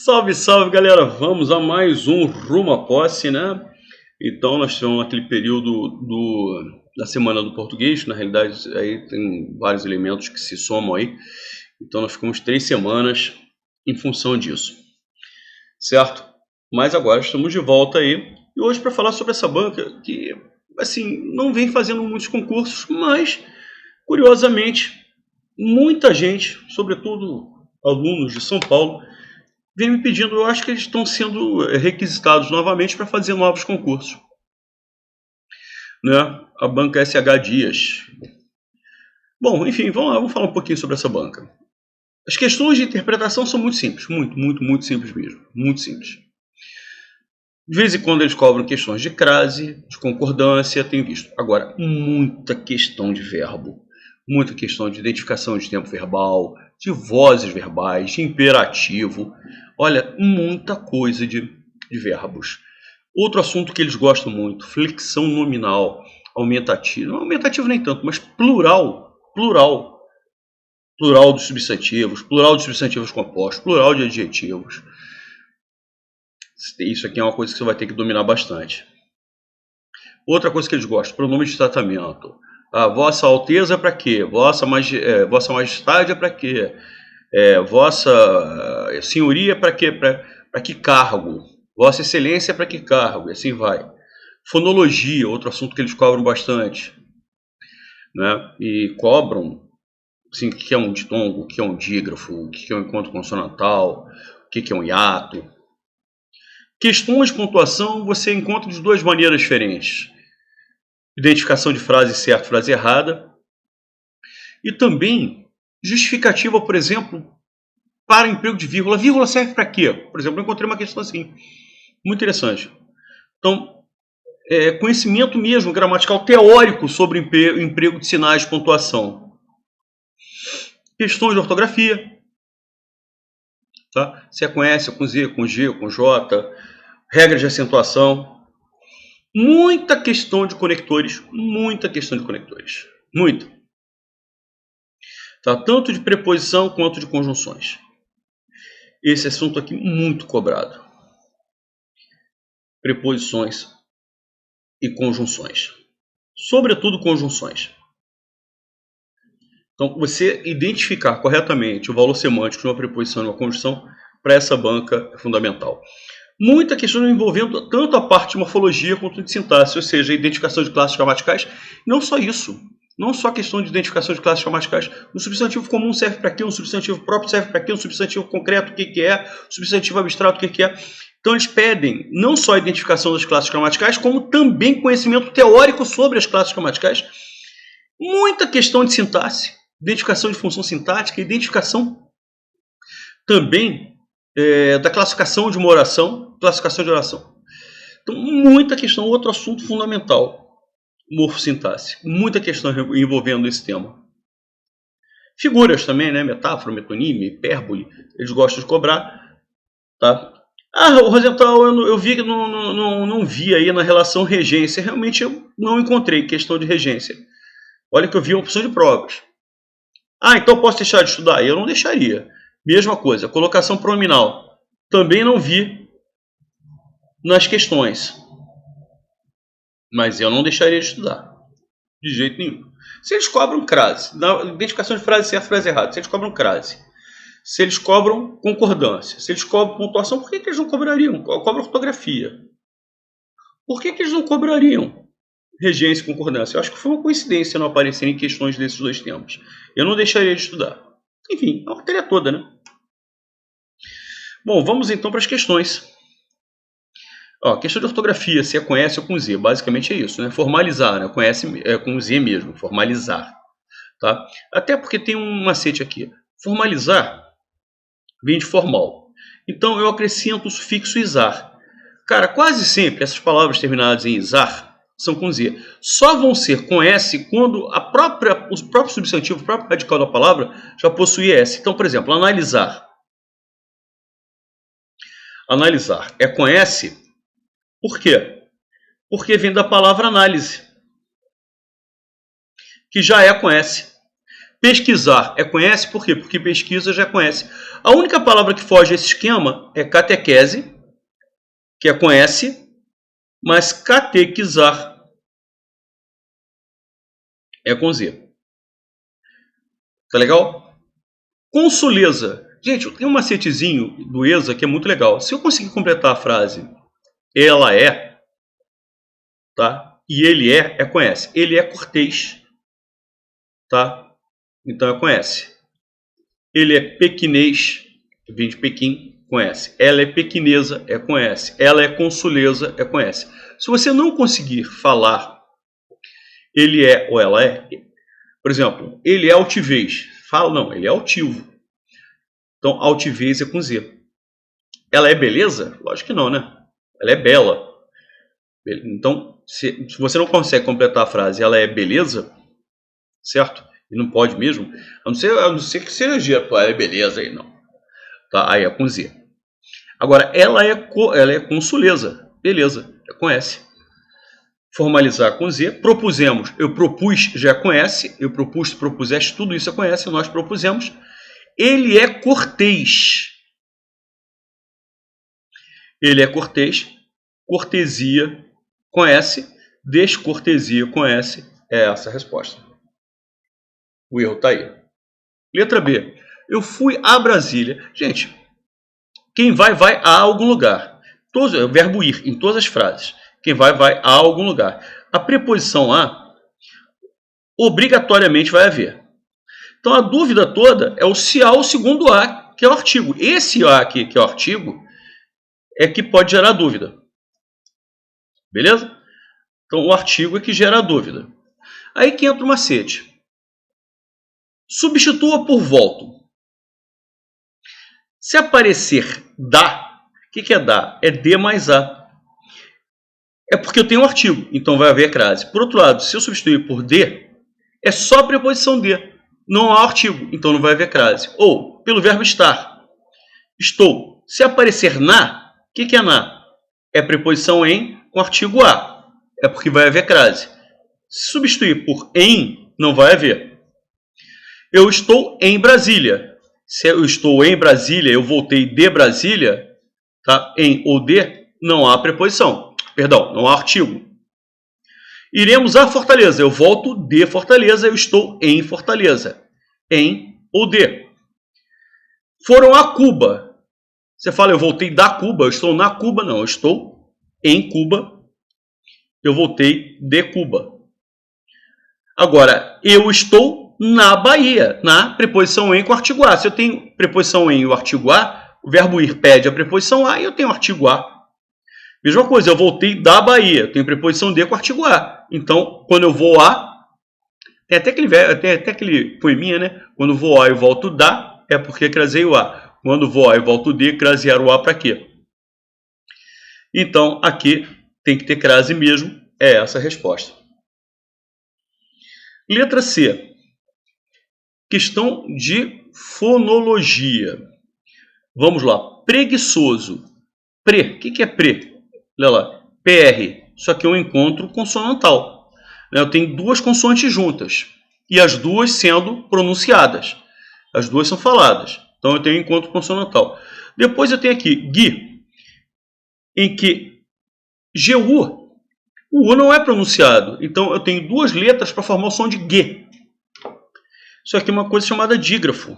Salve, salve, galera! Vamos a mais um Rumo à Posse, né? Então, nós estamos naquele período da Semana do Português. Na realidade, aí tem vários elementos que se somam aí. Então, nós ficamos 3 semanas em função disso, certo? Mas agora estamos de volta aí. E hoje para falar sobre essa banca que, assim, não vem fazendo muitos concursos, mas, curiosamente, muita gente, sobretudo alunos de São Paulo, vem me pedindo. Eu acho que eles estão sendo requisitados novamente para fazer novos concursos, né? A banca SH Dias. Bom, enfim, vamos lá, vamos falar um pouquinho sobre essa banca. As questões de interpretação são muito simples, muito simples mesmo, muito simples. De vez em quando eles cobram questões de crase, de concordância, tenho visto. Agora, muita questão de verbo, muita questão de identificação de tempo verbal, de vozes verbais, de imperativo. Olha, muita coisa de verbos. Outro assunto que eles gostam muito, flexão nominal, aumentativo. Não aumentativo nem tanto, mas plural. Plural dos substantivos compostos, plural de adjetivos. Isso aqui é uma coisa que você vai ter que dominar bastante. Outra coisa que eles gostam, pronome de tratamento. Vossa Alteza para quê? Vossa Majestade é para quê? Vossa Senhoria para quê? Para que cargo? Vossa Excelência para que cargo? E assim vai. Fonologia, outro assunto que eles cobram bastante, né? E cobram assim, o que é um ditongo, o que é um dígrafo, o que é um encontro consonantal, o que é um hiato. Questões de pontuação você encontra de duas maneiras diferentes. Identificação de frase certa e frase errada. E também justificativa, por exemplo, para emprego de vírgula. Vírgula serve para quê? Por exemplo, eu encontrei uma questão assim, muito interessante. Então, conhecimento mesmo gramatical teórico sobre emprego de sinais de pontuação. Questões de ortografia. Tá? Se é com S, com Z, com G, com J. Regras de acentuação. Muita questão de conectores. Muita. Tá? Tanto de preposição quanto de conjunções. Esse assunto aqui muito cobrado. Preposições e conjunções. Sobretudo conjunções. Então, você identificar corretamente o valor semântico de uma preposição e uma conjunção para essa banca é fundamental. Muita questão envolvendo tanto a parte de morfologia quanto de sintaxe, ou seja, a identificação de classes gramaticais. Não só isso. Não só a questão de identificação de classes gramaticais. Um substantivo comum serve para quê? Um substantivo próprio serve para quê? Um substantivo concreto, o que é? Substantivo abstrato, o que é? Então, eles pedem não só a identificação das classes gramaticais, como também conhecimento teórico sobre as classes gramaticais. Muita questão de sintaxe, identificação de função sintática, identificação também da classificação de uma oração, classificação de oração. Então, muita questão, outro assunto fundamental. Morfossintaxe. Muita questão envolvendo esse tema. Figuras também, né? Metáfora, metonímia, hipérbole. Eles gostam de cobrar. Tá? O Rosenthal, eu vi que não vi aí na relação regência. Realmente eu não encontrei questão de regência. Olha que eu vi a opção de provas. Então posso deixar de estudar? Eu não deixaria. Mesma coisa, colocação pronominal. Também não vi nas questões. Mas eu não deixaria de estudar. De jeito nenhum. Se eles cobram crase, na identificação de frase certa e frase errada, se eles cobram crase, se eles cobram concordância, se eles cobram pontuação, por que eles não cobrariam? Cobram ortografia. Por que eles não cobrariam regência e concordância? Eu acho que foi uma coincidência não aparecerem questões desses dois temas. Eu não deixaria de estudar. Enfim, a matéria toda, né? Bom, vamos então para as questões. Questão de ortografia, se é com S ou com Z, basicamente é isso, né? Formalizar, né? Com S, com Z mesmo, formalizar. Tá? Até porque tem um macete aqui. Formalizar vem de formal. Então eu acrescento o sufixo isar. Cara, quase sempre essas palavras terminadas em isar são com Z. Só vão ser com S quando o próprio substantivo, o próprio radical da palavra já possui S. Então, por exemplo, analisar. Analisar é com S. Por quê? Porque vem da palavra análise, que já é com S. Pesquisar é conhece, por quê? Porque pesquisa já conhece. A única palavra que foge a esse esquema é catequese, que é conhece, mas catequizar é com Z. Tá legal? Consuleza. Gente, tem um macetezinho do ESA que é muito legal. Se eu conseguir completar a frase ela é, tá? E ele é conhece. Ele é cortês, tá? Então é conhece. Ele é pequinês, vem de Pequim, conhece. Ela é pequinesa, é conhece. Ela é consuleza, é conhece. Se você não conseguir falar ele é ou ela é, por exemplo, ele é altivez. Fala, não, ele é altivo. Então, altivez é com Z. Ela é beleza? Lógico que não, né? Ela é bela. Então, se você não consegue completar a frase ela é beleza, certo? E não pode mesmo, a não ser que seja, pô, ela é beleza aí, não. Tá? Aí é com Z. Agora, ela é consuleza. Beleza, é com S. Formalizar com Z. Propusemos. Eu propus, já conhece. Eu propus, propuseste, tudo isso é conhece. Nós propusemos. Ele é cortês. Ele é cortês. Cortesia conhece. Descortesia conhece. É essa a resposta. O erro está aí. Letra B. Eu fui a Brasília. Gente, quem vai a algum lugar. O verbo ir em todas as frases. Quem vai a algum lugar. A preposição a obrigatoriamente vai haver. Então a dúvida toda é o se há o segundo a, que é o artigo. Esse a aqui, que é o artigo, é que pode gerar dúvida. Beleza? Então o artigo é que gera a dúvida. Aí que entra o macete. Substitua por volto. Se aparecer dá, o que é dá? É D mais A. É porque eu tenho um artigo, então vai haver crase. Por outro lado, se eu substituir por D, é só a preposição D. Não há artigo, então não vai haver crase. Ou, pelo verbo estar. Estou. Se aparecer na, o que é na? É preposição em com artigo a. É porque vai haver crase. Se substituir por em, não vai haver. Eu estou em Brasília. Se eu estou em Brasília, eu voltei de Brasília, tá? Em ou de, não há preposição. Perdão, não há artigo. Iremos a Fortaleza. Eu volto de Fortaleza, eu estou em Fortaleza. Em ou de. Foram a Cuba. Você fala, eu voltei da Cuba, eu estou na Cuba. Não, eu estou em Cuba. Eu voltei de Cuba. Agora, eu estou na Bahia, na preposição em com o artigo a. Se eu tenho preposição em e o artigo a, o verbo ir pede a preposição a e eu tenho o artigo a. Mesma coisa, eu voltei da Bahia, eu tenho preposição de com o artigo a. Então, quando eu vou a, tem até aquele poeminha, né? Quando vou a e volto da, é porque crasei o a. Quando vou a e volto de, crasear o a para quê? Então, aqui tem que ter crase mesmo, é essa a resposta. Letra C. Questão de fonologia. Vamos lá. Preguiçoso. Pre. O que é pre? Olha lá. PR. Só que eu encontro consonantal. Eu tenho duas consoantes juntas. E as duas sendo pronunciadas. As duas são faladas. Então eu tenho encontro consonantal. Depois eu tenho aqui gui. Em que GU. O U não é pronunciado. Então eu tenho duas letras para formar o som de G. Isso aqui é uma coisa chamada dígrafo.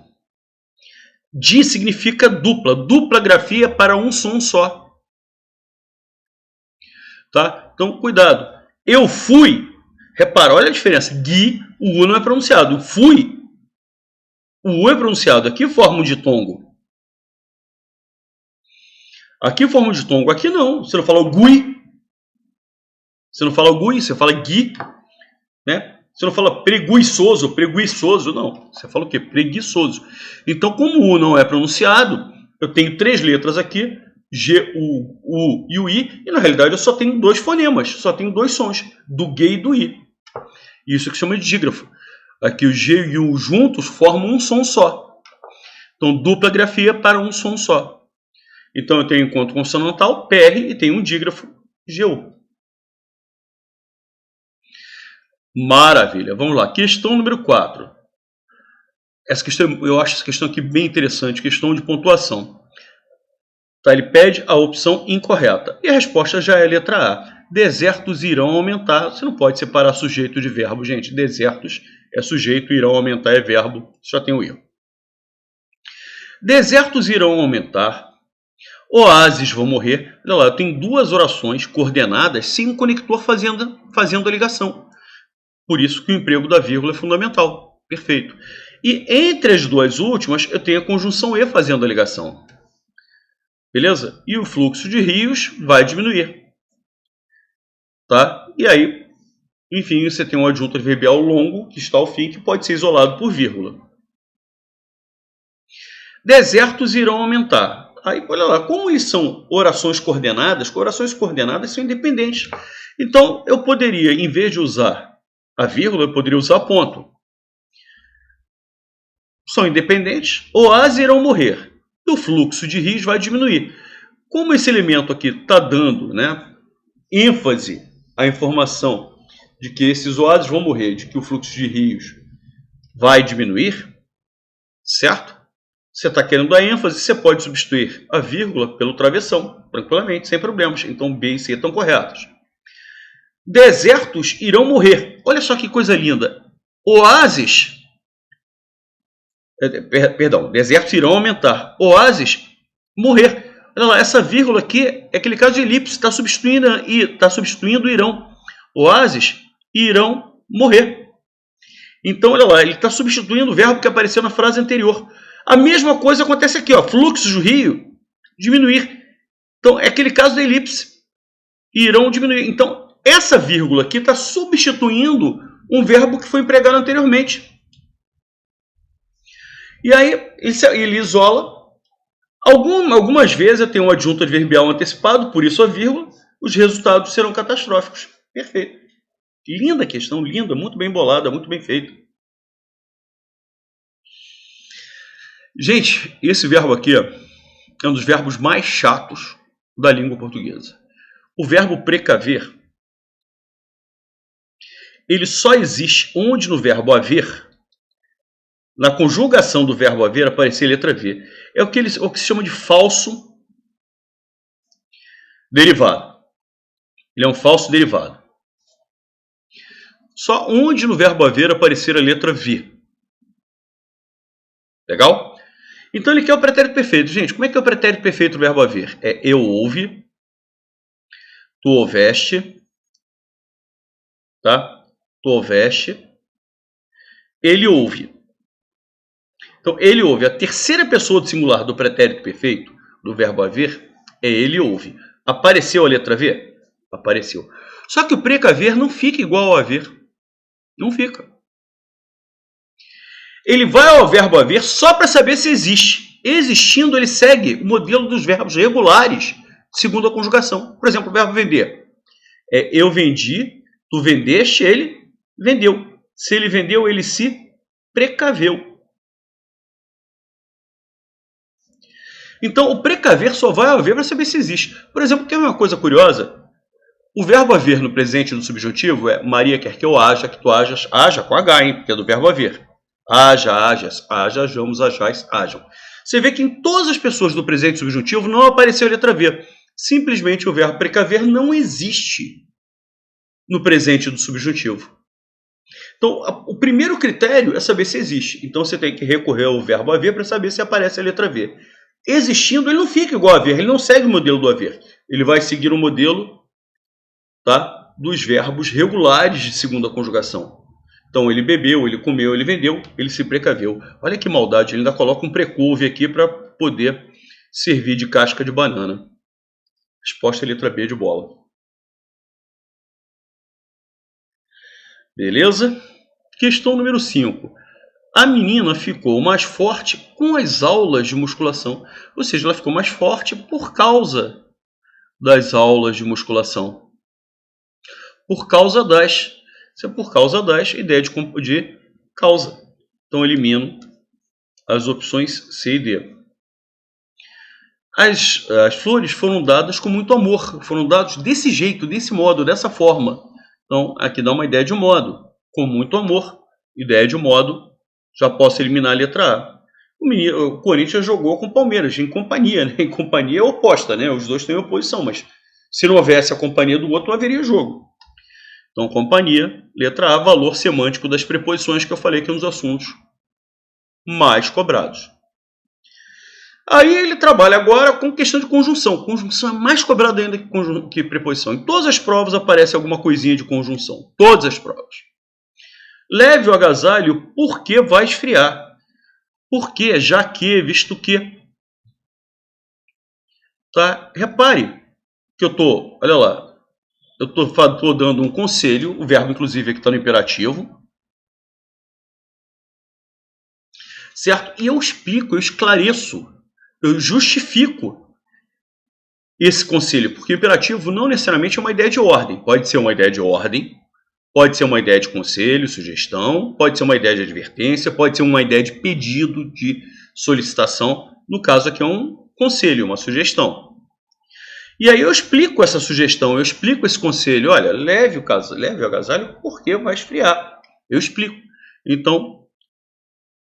Di significa dupla. Dupla grafia para um som só. Tá? Então, cuidado. Eu fui. Repara, olha a diferença. Gui, o U não é pronunciado. Fui, o U é pronunciado. Aqui forma um ditongo. Aqui forma um ditongo. Aqui não. Você não fala o gui. Você não fala o gui, você fala gui. Né? Você não fala preguiçoso, preguiçoso, não. Você fala o quê? Preguiçoso. Então, como o U não é pronunciado, eu tenho três letras aqui, G, U e o I, e na realidade eu só tenho dois fonemas, só tenho dois sons, do G e do I. Isso que chama de dígrafo. Aqui o G e o U juntos formam um som só. Então, dupla grafia para um som só. Então, eu tenho encontro consonantal, PR, e tenho um dígrafo, GU. Maravilha. Vamos lá. Questão número 4. essa questão, eu acho essa questão aqui bem interessante, questão de pontuação. Tá, ele pede a opção incorreta. E a resposta já é a letra A. Desertos irão aumentar. Você não pode separar sujeito de verbo, gente. Desertos é sujeito, irão aumentar é verbo. Só tem o erro. Desertos irão aumentar. Oásis vão morrer. Olha lá, tem duas orações coordenadas sem um conector fazendo a ligação. Por isso que o emprego da vírgula é fundamental. Perfeito. E entre as duas últimas, eu tenho a conjunção E fazendo a ligação. Beleza? E o fluxo de rios vai diminuir. Tá? E aí, enfim, você tem um adjunto adverbial longo, que está ao fim, que pode ser isolado por vírgula. Desertos irão aumentar. Aí, olha lá, como eles são orações coordenadas são independentes. Então, eu poderia, em vez de usar a vírgula, eu poderia usar ponto. São independentes. Oásis irão morrer. E o fluxo de rios vai diminuir. Como esse elemento aqui está dando, né, ênfase à informação de que esses oásis vão morrer, de que o fluxo de rios vai diminuir, certo? Você está querendo dar ênfase, você pode substituir a vírgula pelo travessão, tranquilamente, sem problemas. Então B e C estão corretos. Desertos irão morrer. Olha só que coisa linda. Oásis... Perdão, desertos irão aumentar. Oásis, morrer. Olha lá, essa vírgula aqui é aquele caso de elipse, está substituindo irão. Oásis irão morrer. Então, olha lá, ele está substituindo o verbo que apareceu na frase anterior. A mesma coisa acontece aqui, ó, fluxo do rio, diminuir. Então, é aquele caso da elipse. Irão diminuir. Então, essa vírgula aqui está substituindo um verbo que foi empregado anteriormente. E aí, ele isola. Algumas vezes eu tenho um adjunto adverbial antecipado, por isso a vírgula, os resultados serão catastróficos. Perfeito. Linda questão, linda, muito bem bolada, muito bem feita. Gente, esse verbo aqui é um dos verbos mais chatos da língua portuguesa. O verbo precaver, ele só existe onde no verbo haver, na conjugação do verbo haver, aparecer a letra V. É o que se chama de falso derivado. Ele é um falso derivado. Só onde no verbo haver aparecer a letra V. Legal? Então ele quer o pretérito perfeito. Gente, como é que é o pretérito perfeito do verbo haver? É eu houve, tu houveste, tá? Tu houveste, ele houve. Então, ele houve. A terceira pessoa do singular do pretérito perfeito, do verbo haver, é ele houve. Apareceu a letra V? Apareceu. Só que o precaver não fica igual ao haver. Não fica. Ele vai ao verbo haver só para saber se existe. Existindo, ele segue o modelo dos verbos regulares, segundo a conjugação. Por exemplo, o verbo vender. Eu vendi, tu vendeste, ele vendeu. Se ele vendeu, ele se precaveu. Então, o precaver só vai haver para saber se existe. Por exemplo, quer ver uma coisa curiosa? O verbo haver no presente do subjuntivo é Maria quer que eu haja, que tu hajas, haja com H, hein? Porque é do verbo haver. Haja, hajas, haja, hajamos, hajais, hajam. Você vê que em todas as pessoas do presente subjuntivo não apareceu a letra V. Simplesmente o verbo precaver não existe no presente do subjuntivo. Então, o primeiro critério é saber se existe. Então, você tem que recorrer ao verbo haver para saber se aparece a letra V. Existindo, ele não fica igual a haver, ele não segue o modelo do haver. Ele vai seguir o modelo, tá, dos verbos regulares de segunda conjugação. Então, ele bebeu, ele comeu, ele vendeu, ele se precaveu. Olha que maldade, ele ainda coloca um precouve aqui para poder servir de casca de banana. Resposta é letra B de bola. Beleza? Questão número 5. A menina ficou mais forte com as aulas de musculação. Ou seja, ela ficou mais forte por causa das aulas de musculação. Por causa das. Isso é por causa das, ideia de causa. Então, elimino as opções C e D. As flores foram dadas com muito amor. Foram dadas desse jeito, desse modo, dessa forma. Então, aqui dá uma ideia de modo. Com muito amor. Ideia de modo Já posso eliminar a letra A. O Corinthians jogou com o Palmeiras, em companhia, né? Em companhia é oposta, né? Os dois têm oposição, mas se não houvesse a companhia do outro, não haveria jogo. Então, companhia, letra A, valor semântico das preposições que eu falei aqui nos assuntos mais cobrados. Aí ele trabalha agora com questão de conjunção. Conjunção é mais cobrada ainda que preposição. Em todas as provas aparece alguma coisinha de conjunção. Todas as provas. Leve o agasalho porque vai esfriar. Por quê? Já que, visto que. Tá? Repare que eu tô, olha lá, eu tô dando um conselho, o verbo inclusive aqui está no imperativo. Certo? E eu explico, eu esclareço, eu justifico esse conselho, porque o imperativo não necessariamente é uma ideia de ordem. Pode ser uma ideia de ordem, pode ser uma ideia de conselho, sugestão, pode ser uma ideia de advertência, pode ser uma ideia de pedido, de solicitação. No caso aqui é um conselho, uma sugestão. E aí eu explico essa sugestão, eu explico esse conselho. Olha, leve o agasalho porque vai esfriar. Eu explico. Então,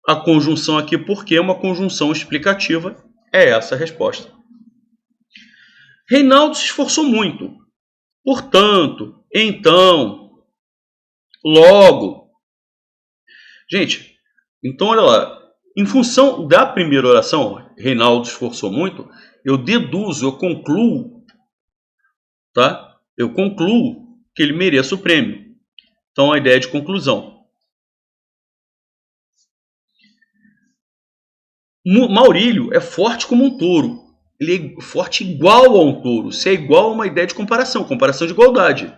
a conjunção aqui, porque é uma conjunção explicativa, é essa a resposta. Reinaldo se esforçou muito. Portanto, então, logo. Gente, então olha lá. Em função da primeira oração, Reinaldo se esforçou muito, eu deduzo, eu concluo, tá? Eu concluo que ele mereça o prêmio. Então, a ideia de conclusão. Maurílio é forte como um touro. Ele é forte igual a um touro. Se é igual a uma ideia de comparação, comparação de igualdade.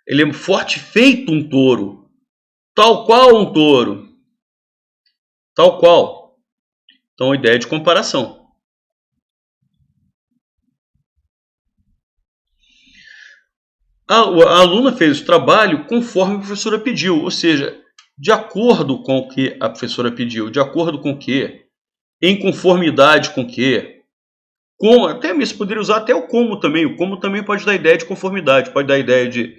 Ele é forte feito um touro. Tal qual um touro. Tal qual. Então, a ideia de comparação. A aluna fez o trabalho conforme a professora pediu, ou seja, de acordo com o que a professora pediu, de acordo com o que, em conformidade com o que, até mesmo poderia usar até o como também pode dar ideia de conformidade, pode dar ideia de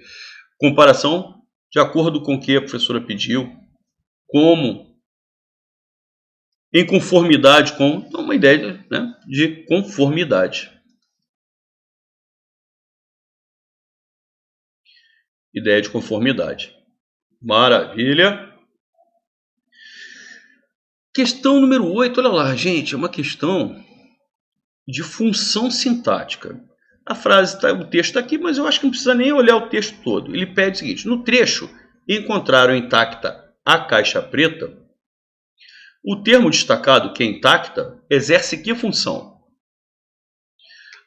comparação, de acordo com o que a professora pediu, como, em conformidade com, então uma ideia, né, de conformidade. Ideia de conformidade. Maravilha. Questão número 8, olha lá, gente, é uma questão de função sintática. A frase, o texto está aqui, mas eu acho que não precisa nem olhar o texto todo. Ele pede o seguinte: no trecho, encontraram intacta a caixa preta. O termo destacado, que é intacta, exerce que função?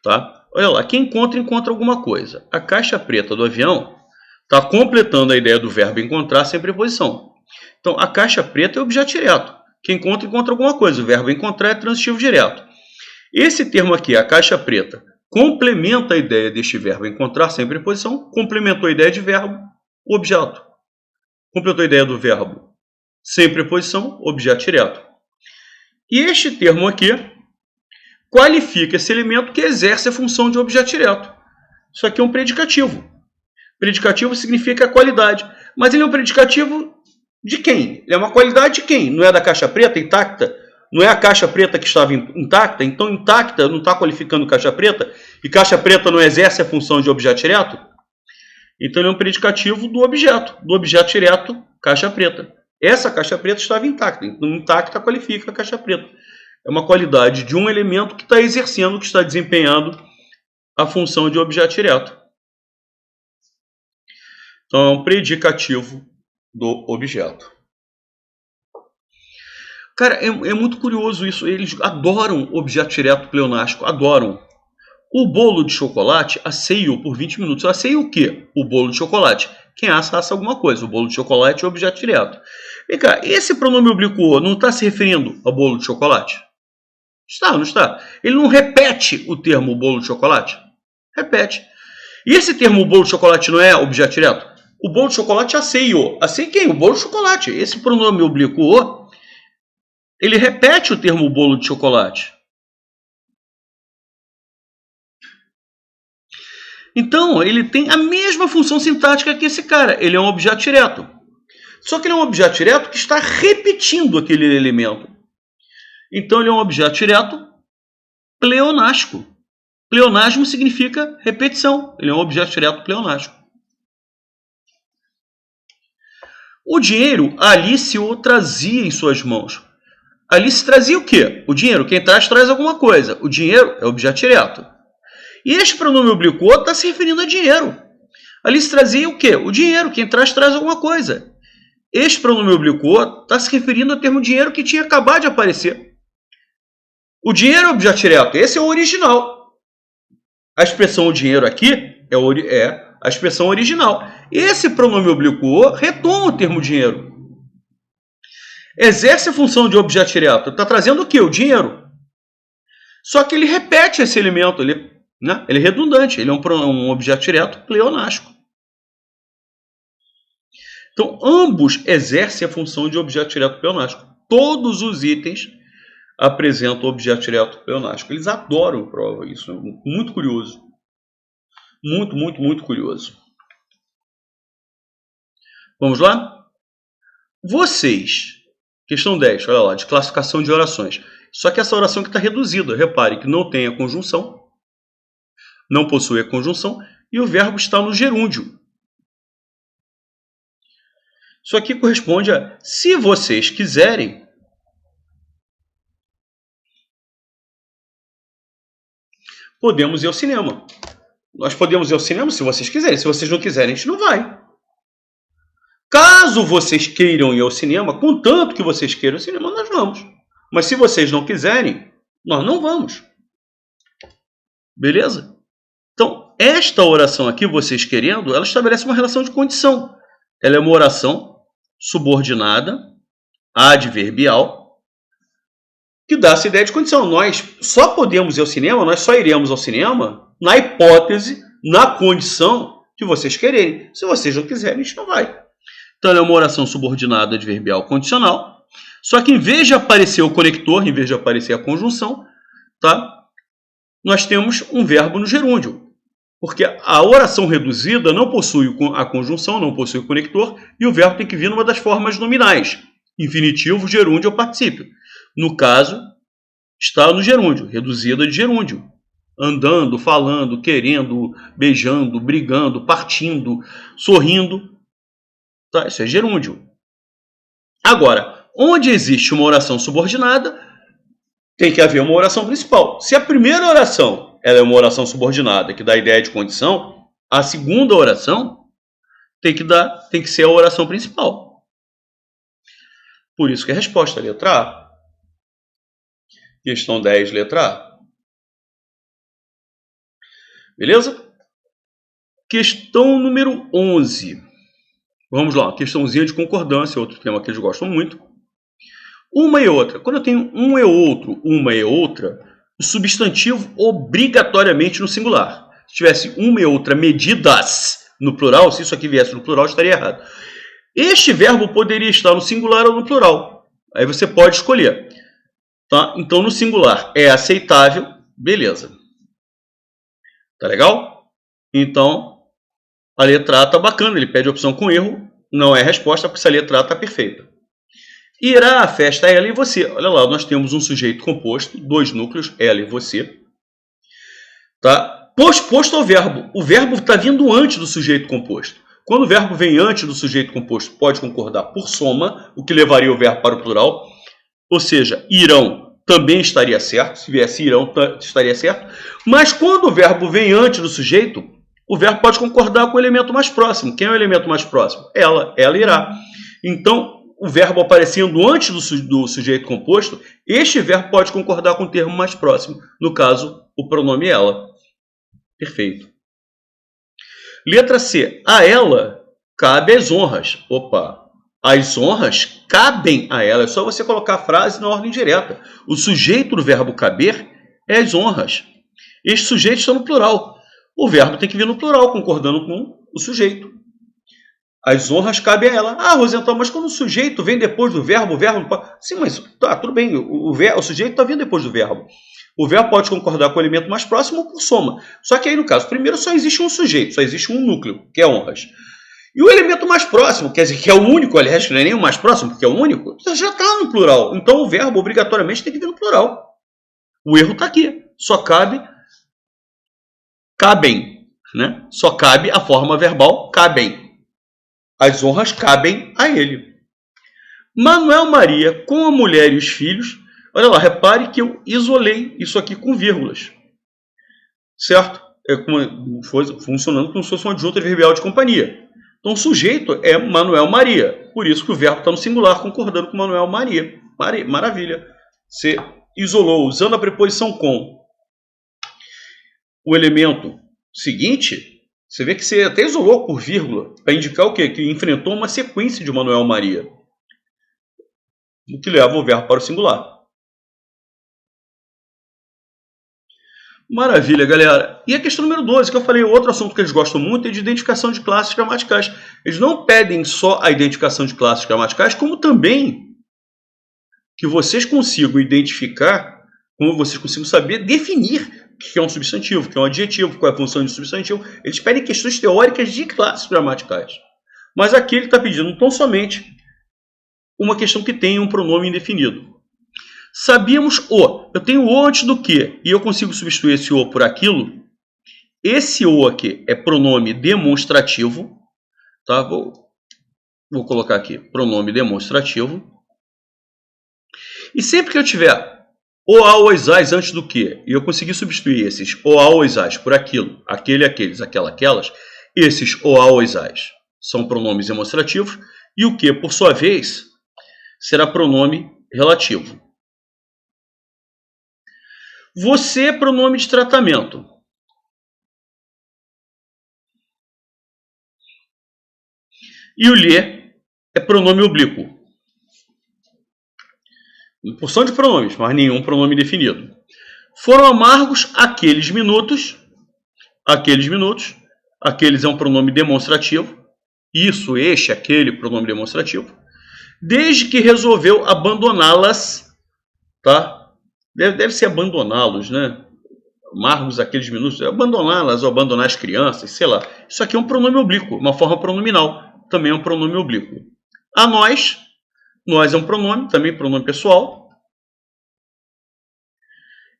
Tá? Olha lá, quem encontra alguma coisa. A caixa preta do avião está completando a ideia do verbo encontrar sem preposição. Então, a caixa preta é objeto direto. Quem encontra alguma coisa. O verbo encontrar é transitivo direto. Esse termo aqui, a caixa preta, complementa a ideia deste verbo encontrar sem preposição, complementou a ideia de verbo, objeto. Completou a ideia do verbo sem preposição, objeto direto. E este termo aqui qualifica esse elemento que exerce a função de objeto direto. Isso aqui é um predicativo. Predicativo significa qualidade. Mas ele é um predicativo de quem? Ele é uma qualidade de quem? Não é da caixa preta intacta? Não é a caixa preta que estava intacta? Então, intacta não está qualificando caixa preta? E caixa preta não exerce a função de objeto direto? Então, ele é um predicativo do objeto direto, caixa preta. Essa caixa preta estava intacta. Então, intacta qualifica a caixa preta. É uma qualidade de um elemento que está exercendo, que está desempenhando a função de objeto direto. Então, é um predicativo do objeto. Cara, é muito curioso isso. Eles adoram objeto direto pleonástico, adoram. O bolo de chocolate asseio por 20 minutos. Asseia o quê? O bolo de chocolate. Quem assa alguma coisa. O bolo de chocolate é objeto direto. Vem cá, esse pronome oblíquo não está se referindo ao bolo de chocolate? Está, não está? Ele não repete o termo bolo de chocolate? Repete. E esse termo bolo de chocolate não é objeto direto? O bolo de chocolate asseio. Asseia quem? O bolo de chocolate. Esse pronome oblíquo, ele repete o termo bolo de chocolate. Então, ele tem a mesma função sintática que esse cara. Ele é um objeto direto. Só que ele é um objeto direto que está repetindo aquele elemento. Então ele é um objeto direto pleonástico. Pleonasmo significa repetição. Ele é um objeto direto pleonástico. O dinheiro, Alice o trazia em suas mãos. Alice trazia o quê? O dinheiro. Quem traz alguma coisa. O dinheiro é objeto direto. E este pronome oblíquo está se referindo a dinheiro. Alice trazia o quê? O dinheiro. Quem traz alguma coisa. Este pronome oblíquo está se referindo ao termo dinheiro que tinha acabado de aparecer. O dinheiro é objeto direto. Esse é o original. A expressão o dinheiro aqui é a expressão original. Esse pronome oblíquo retoma o termo dinheiro. Exerce a função de objeto direto. Está trazendo o quê? O dinheiro. Só que ele repete esse elemento. Ele é redundante. Ele é um objeto direto pleonástico. Então, ambos exercem a função de objeto direto pleonástico. Todos os itens apresentam objeto direto pleonástico. Eles adoram prova. Isso é muito curioso. Muito, muito, muito curioso. Vamos lá? Vocês... Questão 10, olha lá, de classificação de orações. Só que essa oração aqui está reduzida. Repare que não tem a conjunção, não possui a conjunção, e o verbo está no gerúndio. Isso aqui corresponde a, se vocês quiserem, podemos ir ao cinema. Nós podemos ir ao cinema se vocês quiserem. Se vocês não quiserem, a gente não vai. Caso vocês queiram ir ao cinema, contanto que vocês queiram ir ao cinema, nós vamos. Mas se vocês não quiserem, nós não vamos. Beleza? Então, esta oração aqui, vocês querendo, ela estabelece uma relação de condição. Ela é uma oração subordinada, adverbial, que dá essa ideia de condição. Nós só podemos ir ao cinema, nós só iremos ao cinema na hipótese, na condição de vocês quererem. Se vocês não quiserem, a gente não vai. Então, ela é uma oração subordinada adverbial condicional. Só que em vez de aparecer o conector, em vez de aparecer a conjunção, tá? Nós temos um verbo no gerúndio. Porque a oração reduzida não possui a conjunção, não possui o conector, e o verbo tem que vir numa das formas nominais. Infinitivo, gerúndio ou particípio. No caso, está no gerúndio, reduzida de gerúndio. Andando, falando, querendo, beijando, brigando, partindo, sorrindo. Tá? Isso é gerúndio. Agora, onde existe uma oração subordinada, tem que haver uma oração principal. Se a primeira oração ela é uma oração subordinada, que dá a ideia de condição, a segunda oração tem que ser a oração principal. Por isso que a resposta é letra A. Questão 10, letra A. Beleza? Questão número 11. Vamos lá, questãozinha de concordância, outro tema que eles gostam muito. Uma e outra. Quando eu tenho um e outro, uma e outra, o substantivo obrigatoriamente no singular. Se tivesse uma e outra medidas no plural, se isso aqui viesse no plural, estaria errado. Este verbo poderia estar no singular ou no plural. Aí você pode escolher. Tá? Então, no singular é aceitável, beleza. Tá legal? Então, a letra A está bacana, ele pede a opção com erro, não é resposta, porque essa letra A está perfeita. Irá à festa ela e você. Olha lá, nós temos um sujeito composto, dois núcleos, ela e você. Tá? Posto ao verbo. O verbo está vindo antes do sujeito composto. Quando o verbo vem antes do sujeito composto, pode concordar por soma, o que levaria o verbo para o plural. Ou seja, irão também estaria certo, se viesse irão, estaria certo. Mas quando o verbo vem antes do sujeito, o verbo pode concordar com o elemento mais próximo. Quem é o elemento mais próximo? Ela irá. Então, o verbo aparecendo antes do sujeito composto, este verbo pode concordar com o termo mais próximo. No caso, o pronome ela. Perfeito. Letra C. A ela cabe as honras. Opa! As honras cabem a ela. É só você colocar a frase na ordem direta. O sujeito do verbo caber é as honras. Estes sujeitos estão no plural. O verbo tem que vir no plural, concordando com o sujeito. As honras cabem a ela. Ah, Rosenthal, mas quando o sujeito vem depois do verbo, o verbo... Sim, mas tá, tudo bem. O sujeito está vindo depois do verbo. O verbo pode concordar com o elemento mais próximo ou por soma. Só que aí, no caso, primeiro só existe um sujeito, só existe um núcleo, que é honras. E o elemento mais próximo, quer dizer, que é o único, aliás, que não é nem o mais próximo, porque é o único, já está no plural. Então o verbo obrigatoriamente tem que vir no plural. O erro está aqui. Só cabem, né? Só cabe a forma verbal cabem. As honras cabem a ele. Manuel Maria, com a mulher e os filhos. Olha lá, repare que eu isolei isso aqui com vírgulas. Certo? É funcionando como se fosse um adjunto adverbial de companhia. Então o sujeito é Manuel Maria. Por isso que o verbo está no singular, concordando com Manuel Maria. Maravilha. Você isolou usando a preposição com o elemento seguinte. Você vê que você até isolou por vírgula para indicar o quê? Que enfrentou uma sequência de Manuel Maria. O que leva o verbo para o singular. Maravilha, galera. E a questão número 12, que eu falei, outro assunto que eles gostam muito é de identificação de classes gramaticais. Eles não pedem só a identificação de classes gramaticais, como também que vocês consigam identificar, como vocês consigam saber definir o que é um substantivo, o que é um adjetivo, qual é a função de substantivo. Eles pedem questões teóricas de classes gramaticais. Mas aqui ele está pedindo tão somente uma questão que tem um pronome indefinido. Sabíamos o. Eu tenho o antes do que e eu consigo substituir esse o por aquilo. Esse o aqui é pronome demonstrativo. Tá? Vou colocar aqui pronome demonstrativo. E sempre que eu tiver o, a, os, as antes do que e eu conseguir substituir esses o, a, os, as por aquilo, aquele, aqueles, aquela, aquelas, esses o, a, os, as são pronomes demonstrativos e o que, por sua vez, será pronome relativo. Você é pronome de tratamento. E o lhe é pronome oblíquo. Uma porção de pronomes, mas nenhum pronome definido. Foram amargos aqueles minutos. Aqueles minutos. Aqueles é um pronome demonstrativo. Isso, este, aquele, pronome demonstrativo. Desde que resolveu abandoná-las, tá? Deve ser abandoná-los, né? Amargos aqueles minutos, abandoná-las ou abandonar as crianças, sei lá. Isso aqui é um pronome oblíquo, uma forma pronominal, também é um pronome oblíquo. A nós é um pronome, também pronome pessoal.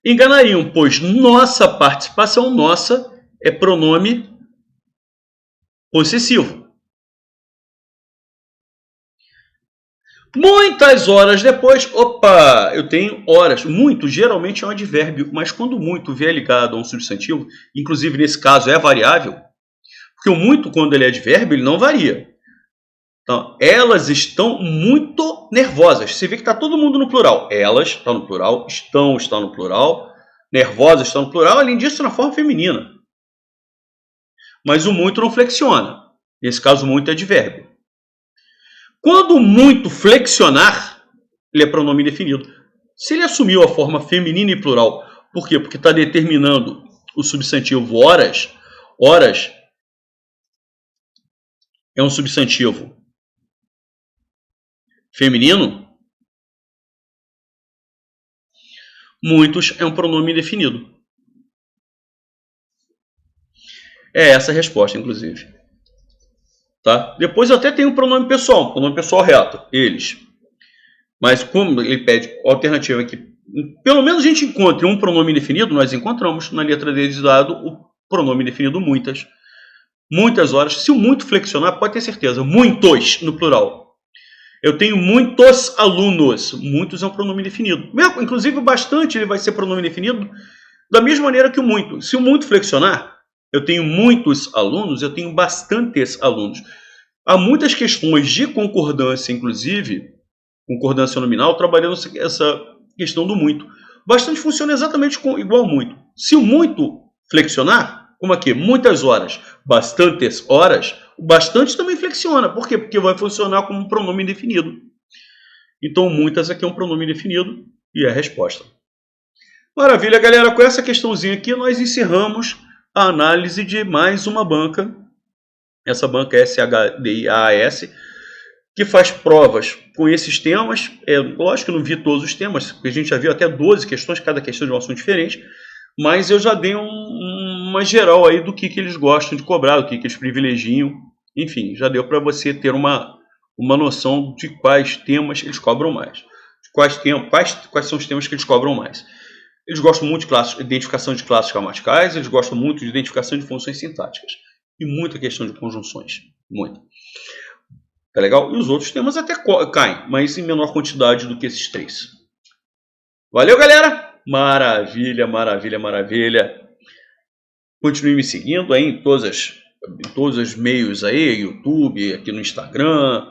Enganariam, pois nossa participação, nossa, é pronome possessivo. Muitas horas depois, opa, eu tenho horas. Muito, geralmente é um advérbio, mas quando muito vier ligado a um substantivo, inclusive nesse caso é variável, porque o muito, quando ele é advérbio, ele não varia. Então, elas estão muito nervosas. Você vê que está todo mundo no plural. Elas, está no plural, está no plural, nervosas, está no plural, além disso, na forma feminina. Mas o muito não flexiona. Nesse caso, muito é advérbio. Quando muito flexionar, ele é pronome indefinido. Se ele assumiu a forma feminina e plural, por quê? Porque está determinando o substantivo horas. Horas é um substantivo feminino. Muitos é um pronome indefinido. É essa a resposta, inclusive. Tá? Depois eu até tenho um pronome pessoal reto, eles. Mas como ele pede alternativa que pelo menos a gente encontre um pronome indefinido, nós encontramos na letra D dado o pronome indefinido muitas. Muitas horas. Se o muito flexionar, pode ter certeza. Muitos, no plural. Eu tenho muitos alunos. Muitos é um pronome indefinido. Inclusive o bastante ele vai ser pronome indefinido da mesma maneira que o muito. Se o muito flexionar, eu tenho muitos alunos, eu tenho bastantes alunos. Há muitas questões de concordância, inclusive, concordância nominal, trabalhando essa questão do muito. Bastante funciona exatamente igual ao muito. Se o muito flexionar, como aqui, muitas horas, bastantes horas, o bastante também flexiona. Por quê? Porque vai funcionar como um pronome indefinido. Então, muitas aqui é um pronome indefinido e é a resposta. Maravilha, galera. Com essa questãozinha aqui, nós encerramos a análise de mais uma banca, essa banca SHDIAS, que faz provas com esses temas. Lógico que eu não vi todos os temas, porque a gente já viu até 12 questões, cada questão de um assunto diferente, mas eu já dei uma geral aí do que eles gostam de cobrar, do que eles privilegiam Enfim, já deu para você ter uma noção de quais temas eles cobram mais. Quais são os temas que eles cobram mais. Eles gostam muito de identificação de classes gramaticais, eles gostam muito de identificação de funções sintáticas. E muita questão de conjunções. Muito. Tá legal? E os outros temas até caem, mas em menor quantidade do que esses 3. Valeu, galera! Maravilha, maravilha, maravilha. Continue me seguindo aí em todos os meios aí, YouTube, aqui no Instagram,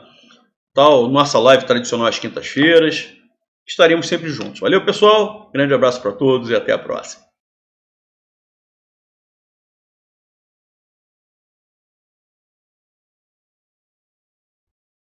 tal. Nossa live tradicional às quintas-feiras. Estaremos sempre juntos. Valeu, pessoal. Grande abraço para todos e até a próxima.